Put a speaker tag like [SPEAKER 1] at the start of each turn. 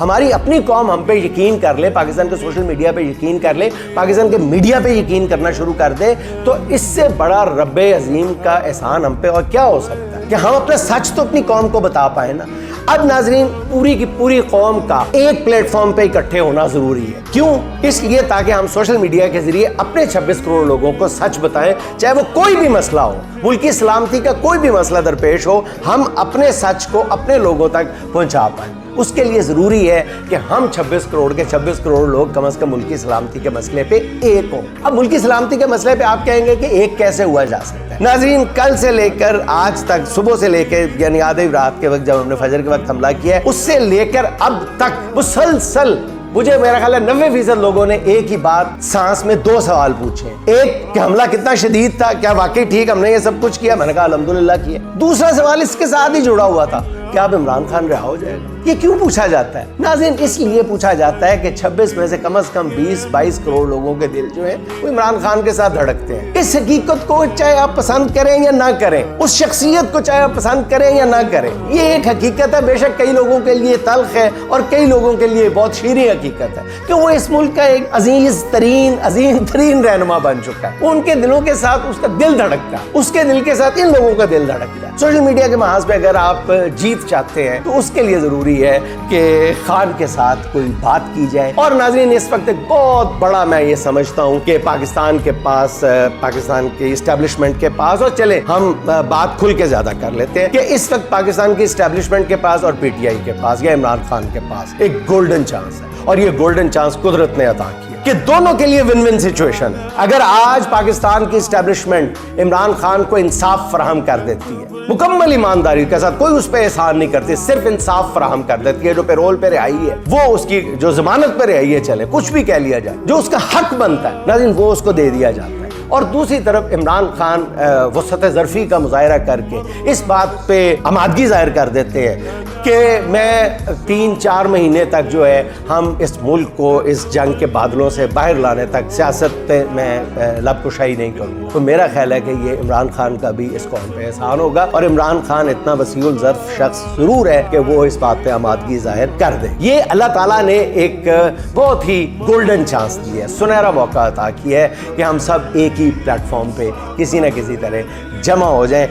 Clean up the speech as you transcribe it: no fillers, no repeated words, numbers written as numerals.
[SPEAKER 1] ہماری اپنی قوم ہم پہ یقین کر لے، پاکستان کے سوشل میڈیا پہ یقین کر لے، پاکستان کے میڈیا پہ یقین کرنا شروع کر دے، تو اس سے بڑا رب عظیم کا احسان ہم پہ اور کیا ہو سکتا ہے کہ ہم اپنا سچ تو اپنی قوم کو بتا پائے نا۔ اب ناظرین، پوری کی پوری قوم کا ایک پلیٹ فارم پہ اکٹھے ہونا ضروری ہے۔ کیوں؟ اس لیے تاکہ ہم سوشل میڈیا کے ذریعے اپنے 26 کروڑ لوگوں کو سچ بتائیں، چاہے وہ کوئی بھی مسئلہ ہو، ملکی سلامتی کا کوئی بھی مسئلہ درپیش ہو، ہم اپنے سچ کو اپنے لوگوں تک پہنچا پائیں۔ اس کے لیے ضروری ہے کہ ہم 26 کروڑ کے 26 کروڑ لوگ کم از کم ملکی سلامتی کے مسئلے پہ ایک ہوں۔ اب ملکی سلامتی کے مسئلے پہ آپ کہیں گے کہ ایک کیسے ہوا جا سکتا ہے؟ ناظرین، کل سے لے کر آج تک، صبح سے لے کے یعنی آدھی رات کے وقت جب ہم نے فجر کے وقت حملہ کیا ہے، اس سے لے کر اب تک مسلسل مجھے میرا خیال ہے 90% لوگوں نے ایک ہی بات سانس میں 2 سوال پوچھے۔ ایک کہ حملہ کتنا شدید تھا، کیا واقعی ٹھیک ہم نے یہ سب کچھ کیا؟ میں نے کہا الحمدللہ کیا۔ دوسرا سوال اس کے ساتھ ہی جڑا ہوا تھا، کیا اب عمران خان رہا ہو جائے گا؟ یہ کیوں پوچھا جاتا ہے؟ ناظرین، اس لیے پوچھا جاتا ہے کہ 26 میں سے کم از کم 20-22 کروڑ لوگوں کے دل جو ہیں وہ عمران خان کے ساتھ دھڑکتے ہیں۔ اس حقیقت کو چاہے آپ پسند کریں یا نہ کریں، اس شخصیت کو چاہے آپ پسند کریں یا نہ کریں، یہ ایک حقیقت ہے۔ بے شک کئی لوگوں کے لیے تلخ ہے اور کئی لوگوں کے لیے بہت شیریں حقیقت ہے کہ وہ اس ملک کا ایک عزیز ترین رہنما بن چکا ہے۔ ان کے دلوں کے ساتھ اس کا دل دھڑکتا ہے، اس کے دل کے ساتھ ان لوگوں کا دل دھڑکتا ہے۔ سوشل میڈیا کے محاذ پہ اگر آپ جیت چاہتے ہیں تو اس کے لیے ضروری ہے کہ خان کے ساتھ کوئی بات کی جائے۔ اور ناظرین، اس وقت ایک بہت بڑا میں یہ سمجھتا ہوں کہ پاکستان کے پاس، پاکستان کی اسٹیبلشمنٹ کے پاس، اور چلے ہم بات کھل کے زیادہ کر لیتے ہیں کہ اس وقت پاکستان کی اسٹیبلشمنٹ کے پاس اور پی ٹی آئی کے پاس یا عمران خان کے پاس ایک گولڈن چانس ہے، اور یہ گولڈن چانس قدرت نے عطا کیا کہ دونوں کے لیے ون ون سچویشن ہے۔ اگر آج پاکستان کی اسٹیبلشمنٹ عمران خان کو انصاف فراہم کر دیتی ہے، مکمل ایمانداری کے ساتھ، کوئی اس پہ احسان نہیں کرتی، صرف انصاف فراہم کر دیتی ہے، جو پیرول پہ رہائی ہے، وہ اس کی جو ضمانت پہ رہائی ہے، چلے کچھ بھی کہہ لیا جائے، جو اس کا حق بنتا ہے ناظرین وہ اس کو دے دیا جاتا ہے۔ اور دوسری طرف عمران خان وسعت ظرفی کا مظاہرہ کر کے اس بات پہ آمادگی ظاہر کر دیتے ہیں کہ میں 3-4 مہینے تک جو ہے ہم اس ملک کو اس جنگ کے بادلوں سے باہر لانے تک سیاست پہ میں لب کشائی نہیں کروں۔ تو میرا خیال ہے کہ یہ عمران خان کا بھی اس قوم پہ احسان ہوگا، اور عمران خان اتنا وسیع الظرف شخص ضرور ہے کہ وہ اس بات پہ آمادگی ظاہر کر دے۔ یہ اللہ تعالیٰ نے ایک بہت ہی گولڈن چانس دی ہے، سنہرا موقع عطا کیا ہے کہ ہم سب ایک ہی پلیٹ فارم پہ کسی نہ کسی طرح جمع ہو جائیں۔